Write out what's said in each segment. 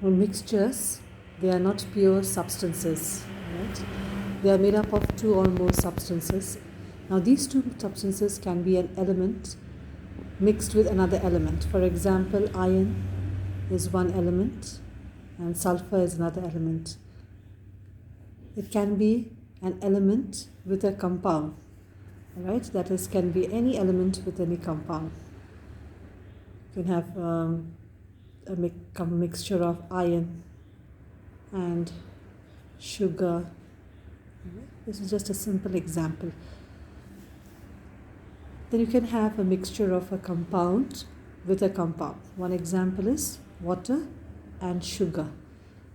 Mixtures, they are not pure substances, right? They are made up of two or more substances. Now these two substances can be an element mixed with another element. For example, iron is one element and sulfur is another element. It can be an element with a compound, right? That is, can be any element with any compound. You can have a mixture of iron and sugar. This is just a simple example. Then you can have a mixture of a compound with a compound. One example is water and sugar,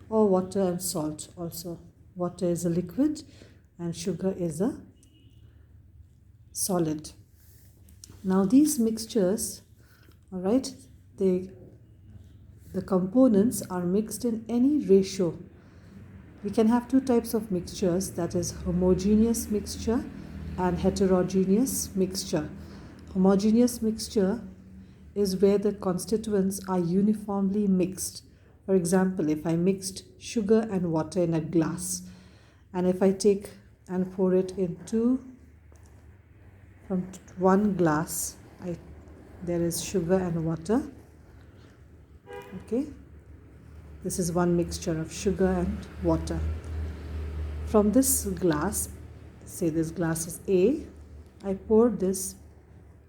or water and salt also. Water is a liquid and sugar is a solid. Now these mixtures, all right, the components are mixed in any ratio. We can have two types of mixtures, that is homogeneous mixture and heterogeneous mixture. Homogeneous mixture is where the constituents are uniformly mixed. For example, if I mixed sugar and water in a glass, and if I take and pour it into from one glass, there is sugar and water. Okay, this is one mixture of sugar and water. From this glass, say this glass is A, I pour this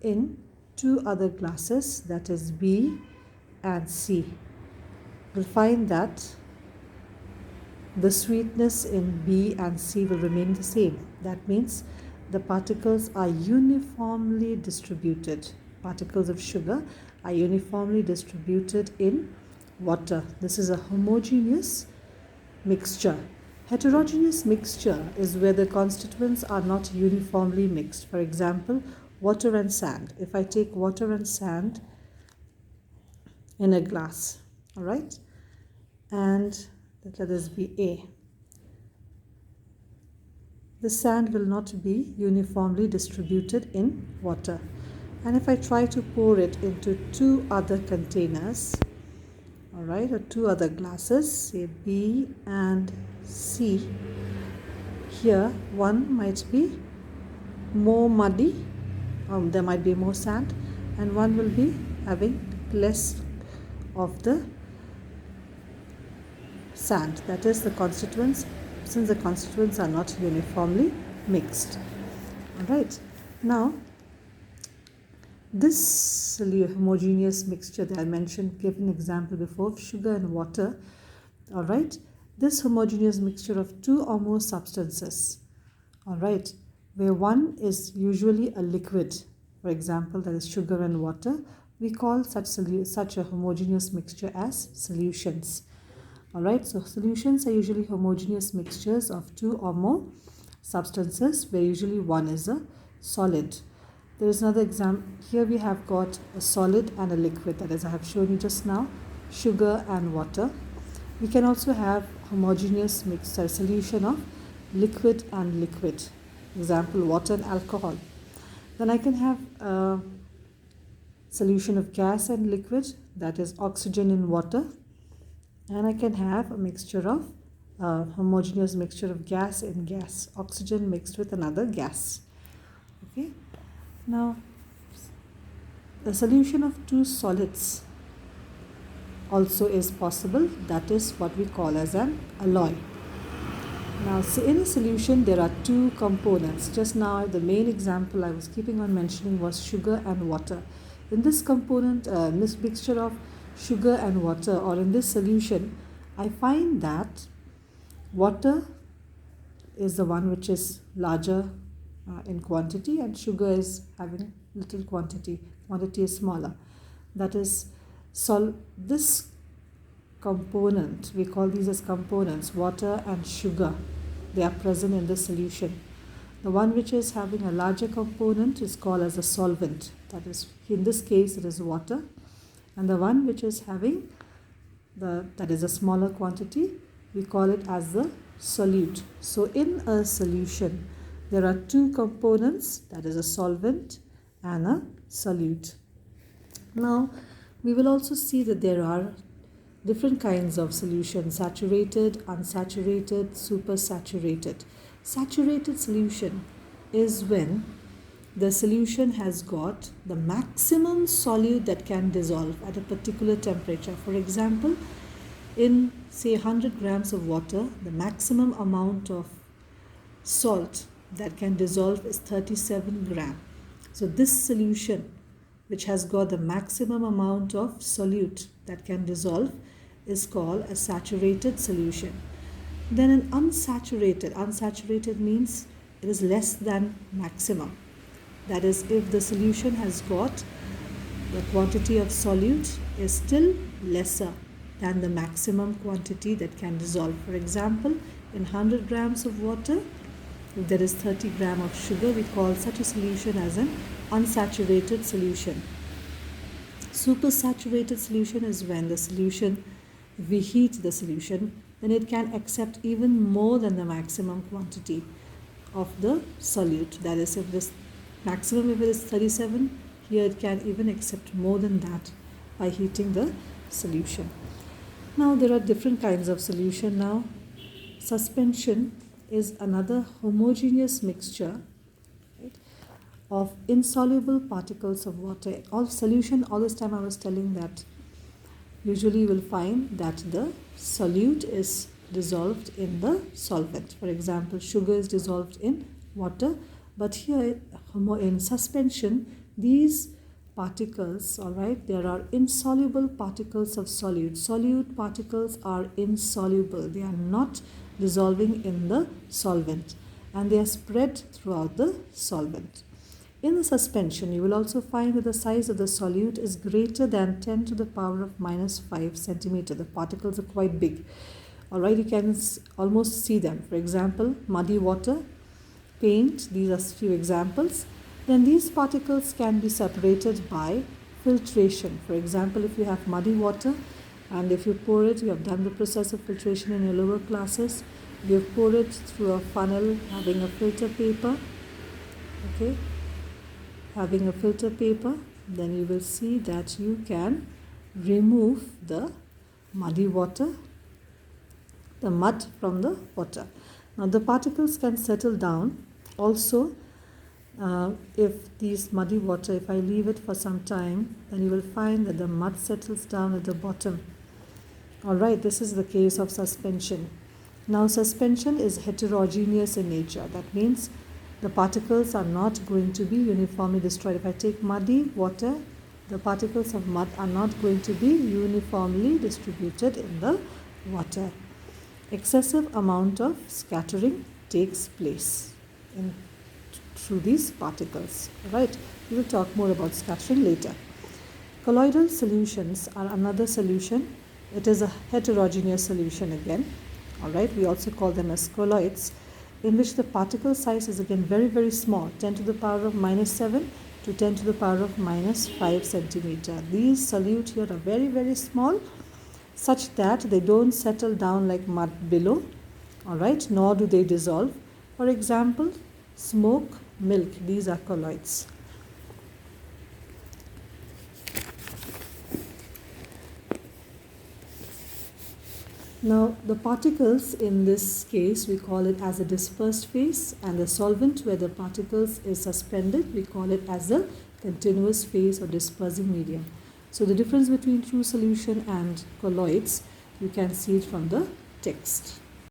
in two other glasses, that is B and C. We'll find that the sweetness in B and C will remain the same. That means the particles are uniformly distributed. Particles of sugar are uniformly distributed in water. This is a homogeneous mixture. Heterogeneous mixture is where the constituents are not uniformly mixed. For example, water and sand. If I take water and sand in a glass, all right, and let this be A, the sand will not be uniformly distributed in water. And if I try to pour it into two other containers, all right, or two other glasses, say B and C, here one might be more muddy, there might be more sand, and one will be having less of the sand. That is the constituents, since the constituents are not uniformly mixed. All right, now this homogeneous mixture that I mentioned, gave an example before of sugar and water. All right, this homogeneous mixture of two or more substances, all right, where one is usually a liquid, for example, that is sugar and water, we call such a homogeneous mixture as solutions. All right, so solutions are usually homogeneous mixtures of two or more substances, where usually one is a solid. There is another example. Here we have got a solid and a liquid, that is, I have shown you just now, sugar and water. We can also have homogeneous mixture, solution of liquid and liquid. Example, water and alcohol. Then I can have a solution of gas and liquid, that is oxygen in water. And I can have a mixture of homogeneous mixture of gas and gas, oxygen mixed with another gas. Okay. Now, the solution of two solids also is possible. That is what we call as an alloy. Now, in a solution, there are two components. Just now, the main example I was keeping on mentioning was sugar and water. In this component, in this mixture of sugar and water, or in this solution, I find that water is the one which is larger in quantity, and sugar is having little quantity is smaller. That is, this component, we call these as components, water and sugar, they are present in the solution. The one which is having a larger component is called as a solvent, that is, in this case it is water, and the one which is having that is a smaller quantity, we call it as the solute. So in a solution, there are two components, that is a solvent and a solute. Now, we will also see that there are different kinds of solution: saturated, unsaturated, supersaturated. Saturated solution is when the solution has got the maximum solute that can dissolve at a particular temperature. For example, in say 100 grams of water, the maximum amount of salt that can dissolve is 37 gram. So this solution, which has got the maximum amount of solute that can dissolve, is called a saturated solution. Then an unsaturated means it is less than maximum. That is, if the solution has got the quantity of solute is still lesser than the maximum quantity that can dissolve. For example, in 100 grams of water, if there is 30 gram of sugar, we call such a solution as an unsaturated solution. Supersaturated solution is when the solution, if we heat the solution, then it can accept even more than the maximum quantity of the solute. That is, if this maximum, if it is 37, here it can even accept more than that by heating the solution. Now there are different kinds of solution now. Suspension is another homogeneous mixture, right, of insoluble particles of water. All solution, all this time I was telling that usually you will find that the solute is dissolved in the solvent. For example, sugar is dissolved in water, but here in suspension, these particles, all right, there are insoluble particles of solute. Solute particles are insoluble. They are not dissolving in the solvent, and they are spread throughout the solvent. In the suspension, you will also find that the size of the solute is greater than 10 to the power of minus 5 centimeter. The particles are quite big. All right, you can almost see them. For example, muddy water, paint, these are few examples. Then these particles can be separated by filtration. For example, if you have muddy water and if you pour it, you have done the process of filtration in your lower classes, you have poured it through a funnel having a filter paper, okay, having a filter paper, then you will see that you can remove the muddy water, the mud from the water. Now the particles can settle down also. If these muddy water, if I leave it for some time, then you will find that the mud settles down at the bottom. Alright, this is the case of suspension. Now suspension is heterogeneous in nature. That means the particles are not going to be uniformly destroyed. If I take muddy water, the particles of mud are not going to be uniformly distributed in the water. Excessive amount of scattering takes place through these particles. Right? We will talk more about scattering later. Colloidal solutions are another solution. It is a heterogeneous solution again. Alright, we also call them as colloids, in which the particle size is again very, very small, 10 to the power of minus 7 to 10 to the power of minus 5 centimeter. These solute here are very, very small, such that they don't settle down like mud below, alright, nor do they dissolve. For example, smoke, milk, these are colloids. Now the particles in this case, we call it as a dispersed phase, and the solvent where the particles is suspended, we call it as a continuous phase or dispersing medium. So the difference between true solution and colloids, you can see it from the text.